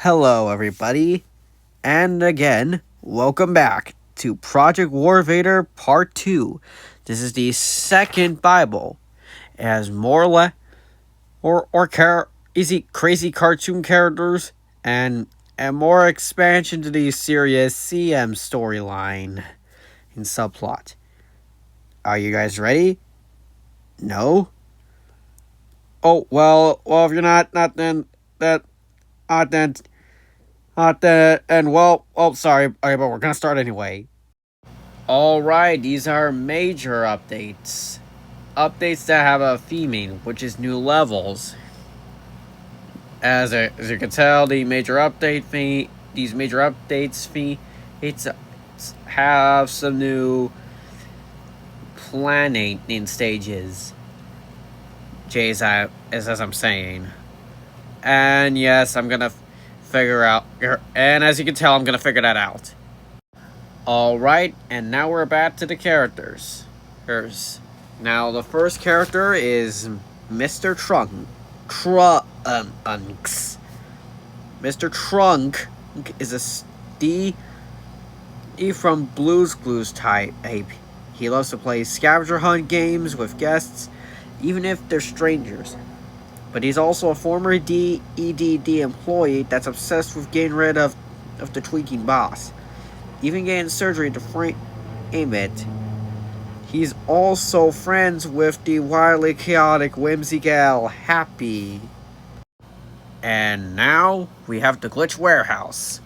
Hello, everybody, and again, welcome back to Project Warvator Part 2. This is the second Bible. It has more easy crazy cartoon characters and more expansion to the serious CM storyline and subplot. Are you guys ready? No? Oh, well, if you're not then that then sorry, okay, but we're gonna start anyway. Alright, these are major updates. Updates that have a theming, which is new levels. As you can tell, these major updates have some new planning stages. As I'm saying. And yes, I'm gonna figure out, and as you can tell, I'm gonna figure that out. Alright, and now we're back to the characters. Now, the first character is Mr. Trunks. Mr. Trunk is a from Blue's Clues type. He loves to play scavenger hunt games with guests, even if they're strangers. But he's also a former DEDD employee that's obsessed with getting rid of the tweaking boss. Even getting surgery to frame it. He's also friends with the wildly chaotic whimsical Happy. And now we have the Glitch Warehouse.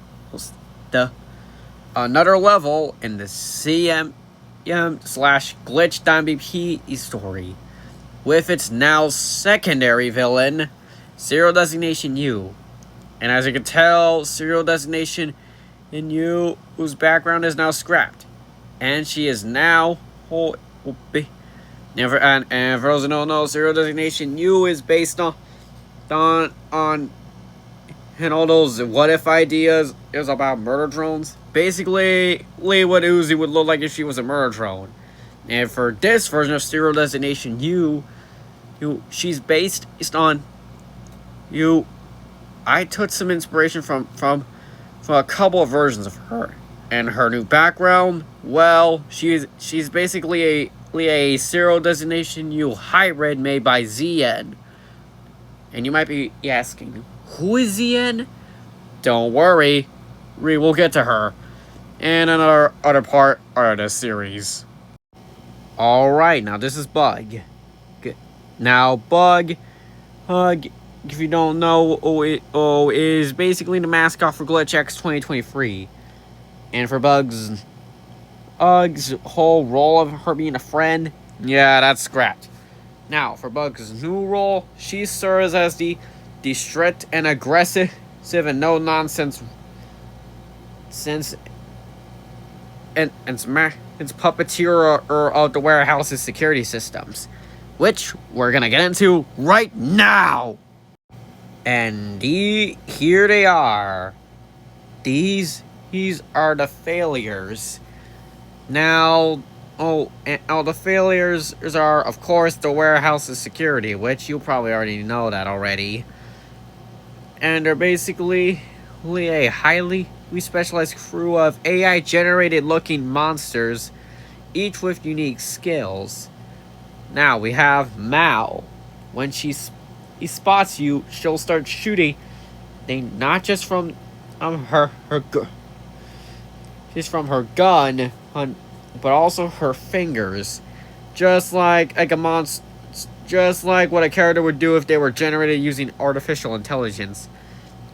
Another level in the CM slash Glitch .BP story. With its now secondary villain, Serial Designation U. And as you can tell, Serial Designation in U, whose background is now scrapped. And she is now... and for those who don't know, Serial Designation U is based on and all those what-if ideas. It was about murder drones. Basically, what Uzi would look like if she was a murder drone. And for this version of Serial Designation U, she's based on you. I took some inspiration from a couple of versions of her. And her new background, well, she's basically a Serial Designation U hybrid made by ZN. And you might be asking, who is ZN? Don't worry, we'll get to her in another part of the series. Alright, now this is Bug. Now, Bug, if you don't know, is basically the mascot for Glitch X 2023. And for Bug's whole role of her being a friend, yeah, that's scrapped. Now, for Bug's new role, she serves as the strict and aggressive and no-nonsense it's puppeteer of the warehouse's security systems, which we're gonna get into right now. And here they are. These are the failures. Now, the failures are, of course, the warehouse's security, which you probably already know that already. And they're basically a highly specialized crew of AI-generated looking monsters, each with unique skills. Now, we have Mao. When he spots you, she'll start shooting. Not just from her gun, but also her fingers. Just like a monster. Just like what a character would do if they were generated using artificial intelligence.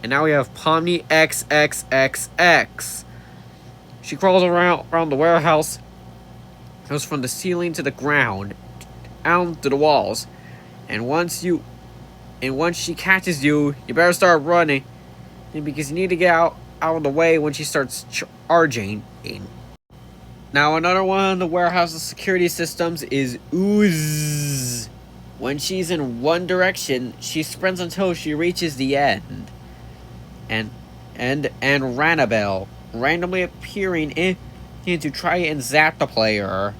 And now we have Pomni XXXX. She crawls around the warehouse, goes from the ceiling to the ground, down to the walls. And once she catches you, you better start running, because you need to get out of the way when she starts charging. Now, another one of the warehouse's security systems is Ooze. When she's in one direction, she sprints until she reaches the end. And Ranabelle, randomly appearing in to try and zap the player.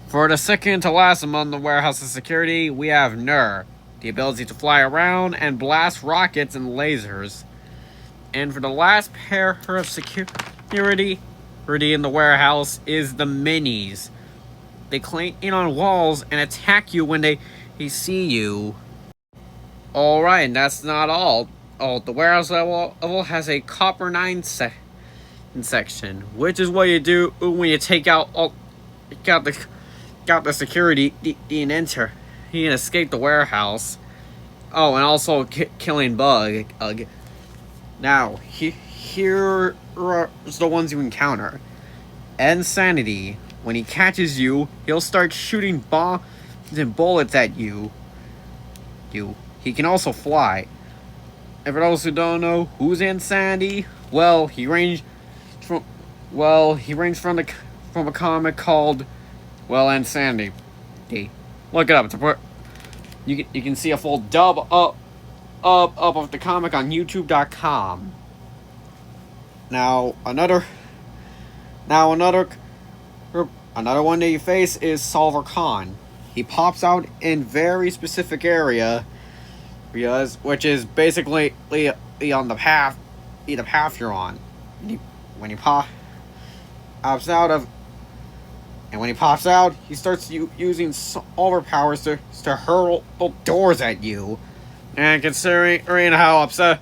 For the second to last among the warehouse's security, we have Nur, the ability to fly around and blast rockets and lasers. And for the last pair of security in the warehouse is the minis. They cling in on walls and attack you when they see you. Alright, and that's not all. Oh, the warehouse level has a copper 9 section, which is what you do when you take out got the security and enter. He can escape the warehouse. Oh, and also killing Bug. Now, here's the ones you encounter. Insanity. When he catches you, he'll start shooting bombs and bullets at you. He can also fly. And for those who don't know who's Insanity, well, he ranged from a comic called, well, Insanity. Look it up. You can see a full dub up of the comic on YouTube.com. Now another one that you face is Solver Khan. He pops out in very specific areas, which is basically on the path you're on. When he pops out, he starts using Solver powers to hurl doors at you. And considering how obsessive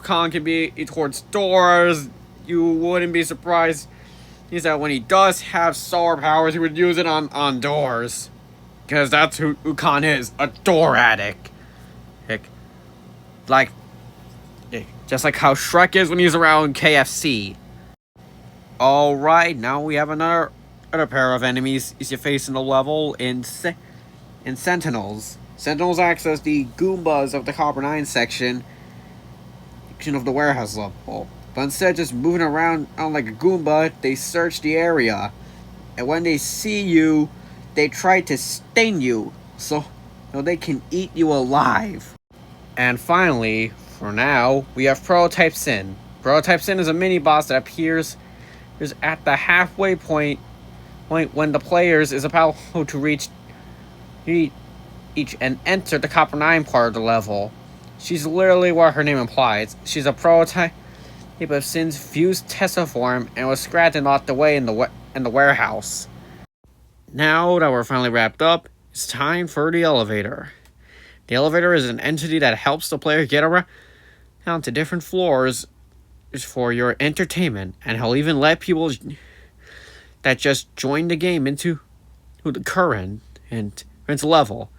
Khan can be towards doors, you wouldn't be surprised is that when he does have Solver powers, he would use it on doors. Because that's who Khan is, a door addict. Just like how Shrek is when he's around KFC. Alright, now we have another pair of enemies you face in the level in Sentinels. Sentinels access the Goombas of the Copper 9 section of the warehouse level. But instead of just moving around like a Goomba, they search the area. And when they see you, they try to sting you so they can eat you alive. And finally, for now, we have Prototype Sin. Prototype Sin is a mini-boss that appears at the halfway point when the players is about to reach each and enter the Copper 9 part of the level. She's literally what her name implies. She's a prototype of Sin's fused Tesla form and was scratched and locked away in the warehouse. Now that we're finally wrapped up, it's time for the elevator. The elevator is an entity that helps the player get around to different floors for your entertainment, and he'll even let people that just joined the game into the current level.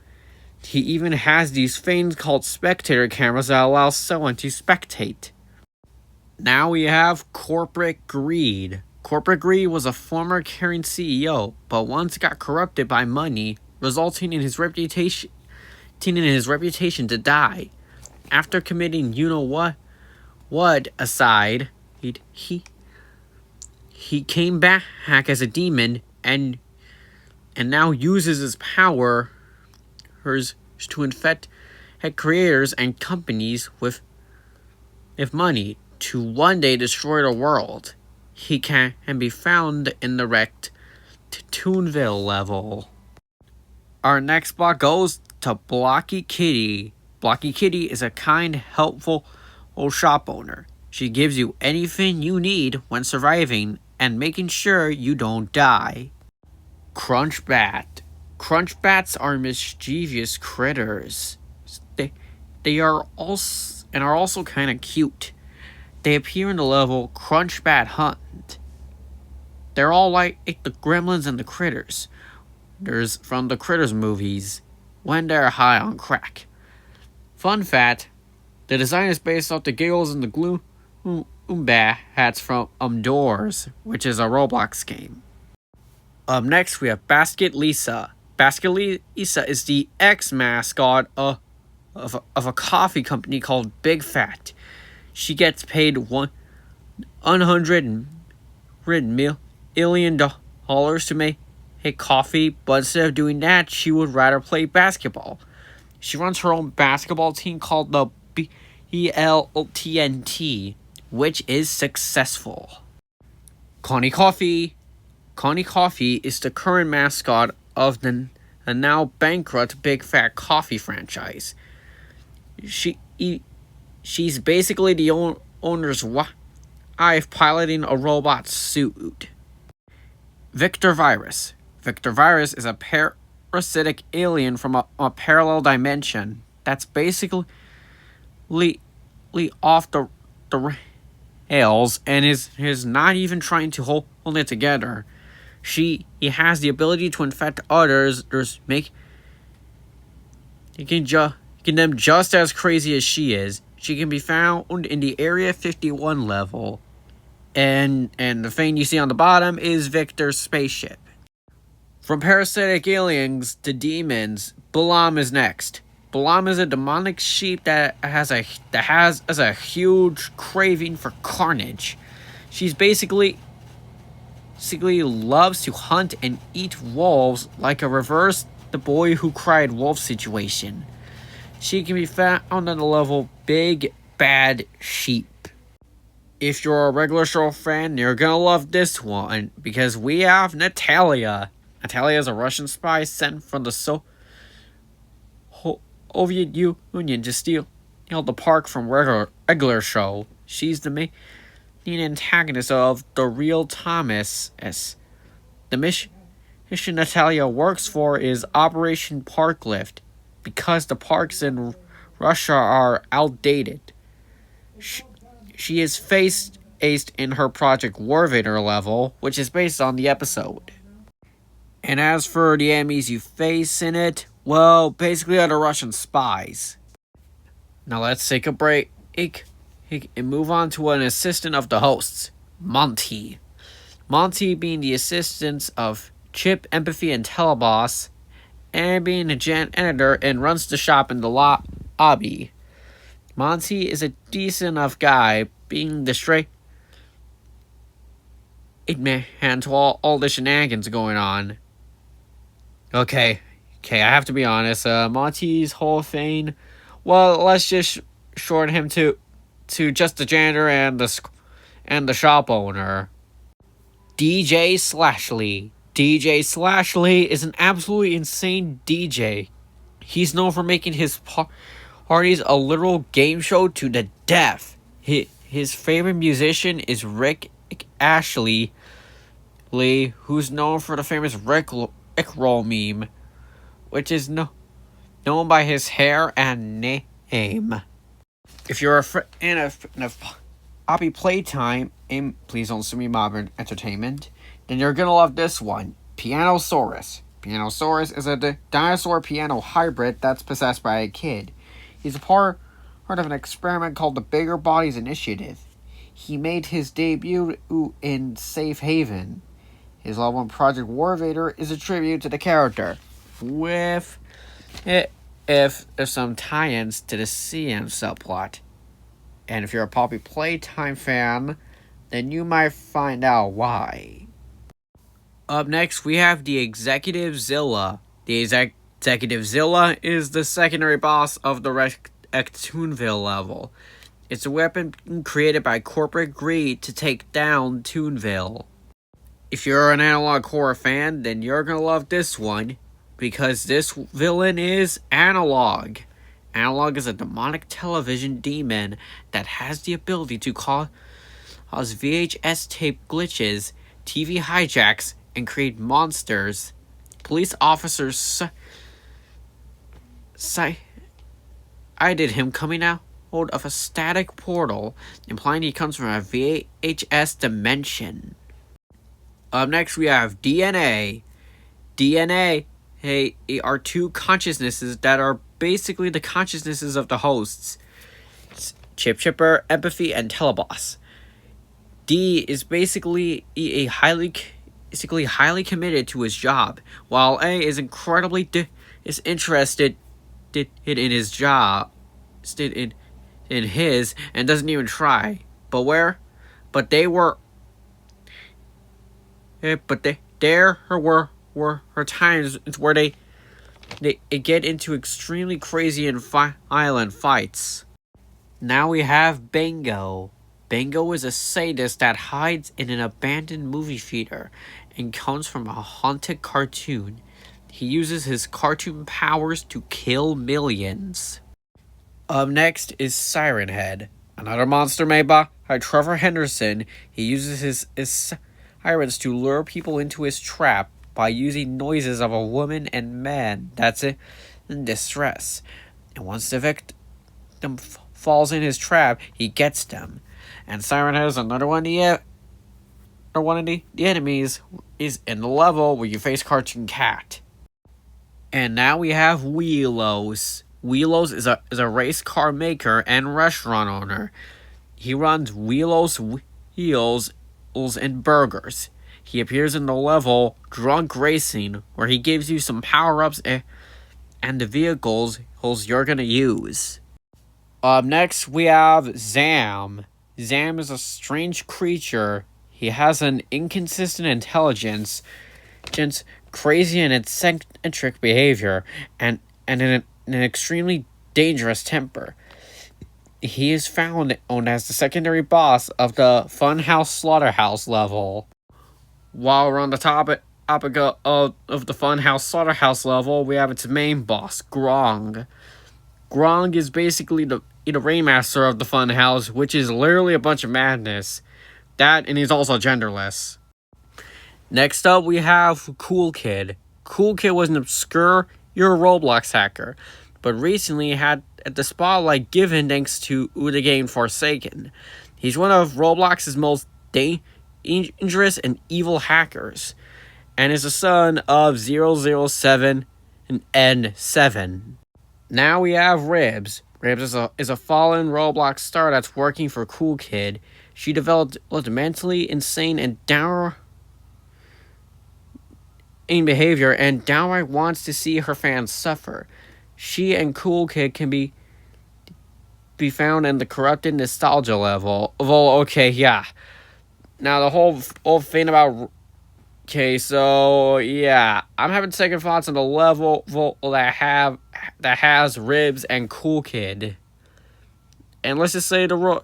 He even has these things called spectator cameras that allow someone to spectate. Now we have Corporate Greed. Corporate Greed was a former caring CEO, but once got corrupted by money, resulting in his reputation to die. After committing what aside, he came back as a demon and now uses his power to infect creators and companies with money to one day destroy the world. He can be found in the wrecked Toonville level. Our next spot goes to Blocky Kitty. Blocky Kitty is a kind, helpful shop owner. She gives you anything you need when surviving and making sure you don't die. Crunch Bat. Crunch Bats are mischievous critters. They are also kind of cute. They appear in the level Crunch Bat Hunt. They're all like the gremlins and the critters. There's from the Critters movies when they're high on crack. Fun fact, the design is based off the giggles and the glue hats from Doors, which is a Roblox game. Up next, we have Basket Lisa. Basket Lisa is the ex-mascot of a coffee company called Big Fat. She gets paid $100 million to make coffee, but instead of doing that, she would rather play basketball. She runs her own basketball team called the BLTNT, which is successful. Connie Coffee. Connie Coffee is the current mascot of the now bankrupt Big Fat Coffee franchise. She She's basically the owner's wife piloting a robot suit. Victor Virus. Victor Virus is a parasitic alien from a parallel dimension that's basically off the rails and is not even trying to hold it together. He has the ability to infect others, making them just as crazy as she is. She can be found in the Area 51 level. And the thing you see on the bottom is Victor's spaceship. From parasitic aliens to demons, Balaam is next. Balaam is a demonic sheep that has a huge craving for carnage. She's basically loves to hunt and eat wolves, like a reverse The Boy Who Cried Wolf situation. She can be found on the level Big Bad Sheep. If you're a regular show fan, you're gonna love this one, because we have Natalia. Natalia is a Russian spy sent from the Soviet Union to steal the park from regular show. She's the main antagonist of The Real Thomas. The mission Natalia works for is Operation Park Lift, because the parks in Russia are outdated. She is faced in her Project Warvator level, which is based on the episode. And as for the enemies you face in it, well, basically are the Russian spies. Now let's take a break and move on to an assistant of the hosts, Monty. Monty being the assistant of Chip, Empathy, and Teleboss, and being a janitor and runs the shop in the lobby. Monty is a decent enough guy, being the straight man to all the shenanigans going on. Okay, I have to be honest. Monty's whole thing, well, let's just shorten him to just the janitor and the shop owner. DJ Slashley. DJ Slashley is an absolutely insane DJ. He's known for making his parties a literal game show to the death. His favorite musician is Rick Ashley, who's known for the famous Rickroll meme, which is known by his hair and name. If you're a fan of Poppy Playtime, and please don't sue me, Modern Entertainment, then you're gonna love this one, Pianosaurus. Pianosaurus is a dinosaur piano hybrid that's possessed by a kid. He's a part of an experiment called the Bigger Bodies Initiative. He made his debut in Safe Haven. His level in Project Warvator is a tribute to the character, with if there's some tie-ins to the CM subplot. And if you're a Poppy Playtime fan, then you might find out why. Up next, we have the Executive Zilla. The Executive Zilla is the secondary boss of the Toonville level. It's a weapon created by corporate greed to take down Toonville. If you're an analog horror fan, then you're gonna love this one, because this villain is Analog. Analog is a demonic television demon that has the ability to cause VHS tape glitches, TV hijacks, and create monsters. Police officers cited him coming out of a static portal, implying he comes from a VHS dimension. Up next, we have DNA. DNA are two consciousnesses that are basically the consciousnesses of the hosts. Chipper, Empathy, and Teleboss. D is basically highly committed to his job, while A is incredibly interested in his job, in his, and doesn't even try. There were times where they get into extremely crazy and violent fights. Now we have Bingo. Bingo is a sadist that hides in an abandoned movie theater and comes from a haunted cartoon. He uses his cartoon powers to kill millions. Up next is Siren Head, another monster made by Trevor Henderson. He uses his sirens to lure people into his trap by using noises of a woman and man that's in distress. And once the victim falls in his trap, he gets them. And Siren Head is another one of the enemies is in the level where you face Cartoon Cat. And now we have Wheelos. Wheelos is a race car maker and restaurant owner. He runs Wheelos Wheels and Burgers. He appears in the level Drunk Racing, where he gives you some power-ups and the vehicles you're gonna use. Up next, we have Zam. Zam is a strange creature. He has an inconsistent intelligence, crazy and eccentric behavior, and an extremely dangerous temper. He is found as the secondary boss of the Funhouse Slaughterhouse level. While we're on the topic of the Funhouse Slaughterhouse level, we have its main boss, Grong. Grong is basically the Rainmaster of the Funhouse, which is literally a bunch of madness. That, and he's also genderless. Next up, we have Cool Kid. Cool Kid was an obscure Roblox hacker, but recently had the spotlight given thanks to the game Forsaken. He's one of Roblox's most dangerous and evil hackers, and is the son of 007 and N7. Now we have Ribs. Ribs is a fallen Roblox star that's working for Cool Kid. She developed mentally insane and downright behavior and downright wants to see her fans suffer. She and Cool Kid can be found in the corrupted nostalgia level. Well, okay, yeah. Now the whole thing about... Okay, so yeah, I'm having second thoughts on the level that has Ribs and Cool Kid, and let's just say the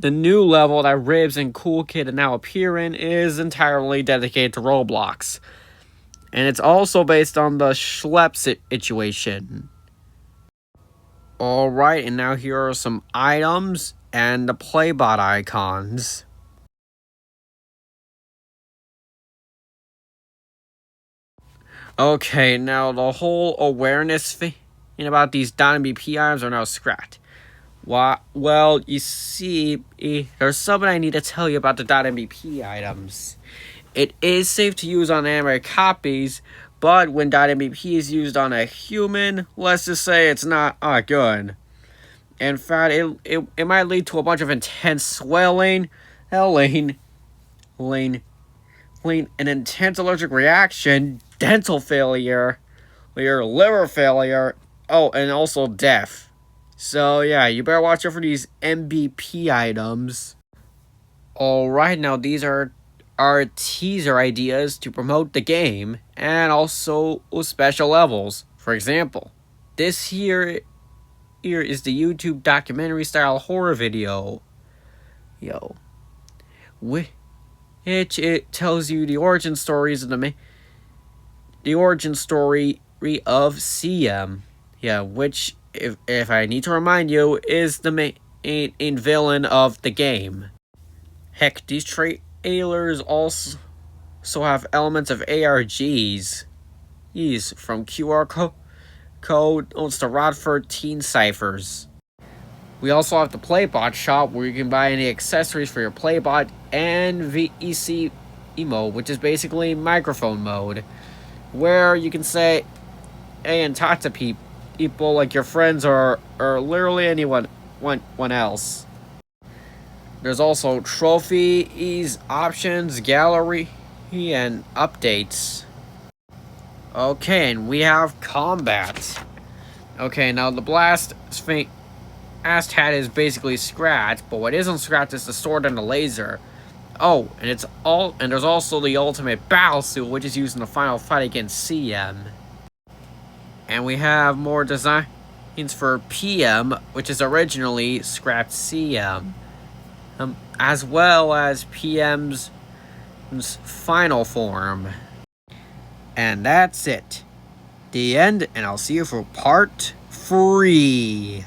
new level that Ribs and Cool Kid now appear in is entirely dedicated to Roblox, and it's also based on the Schlep situation. All right, and now here are some items and the Playbot icons. Okay, now the whole awareness thing about these .mbp items are now scrapped. Well, you see, there's something I need to tell you about the .mbp items. It is safe to use on animated copies, but when .mbp is used on a human, let's just say it's not good. In fact, it might lead to a bunch of intense swelling, an intense allergic reaction, dental failure, your liver failure, and also death. So yeah, you better watch out for these MBP items. Alright, now these are our teaser ideas to promote the game, and also special levels. For example, this here is the YouTube documentary style horror video. Which it tells you the origin stories of the origin story of CM. Yeah, which, if I need to remind you, is the main villain of the game. Heck, these trailers also have elements of ARGs. From QR code to Rodford Teen Ciphers. We also have the Playbot shop, where you can buy any accessories for your Playbot, and VEC mode, which is basically microphone mode, where you can say hey and talk to people like your friends or literally anyone else. There's also trophies, options, gallery, and updates. Okay, and we have combat. Okay, now the blast hat is basically scratched, but what isn't scratched is the sword and the laser. Oh, and there's also the ultimate battle suit, which is used in the final fight against CM. And we have more designs for PM, which is originally scrapped CM, as well as PM's final form. And that's it. The end, and I'll see you for part free.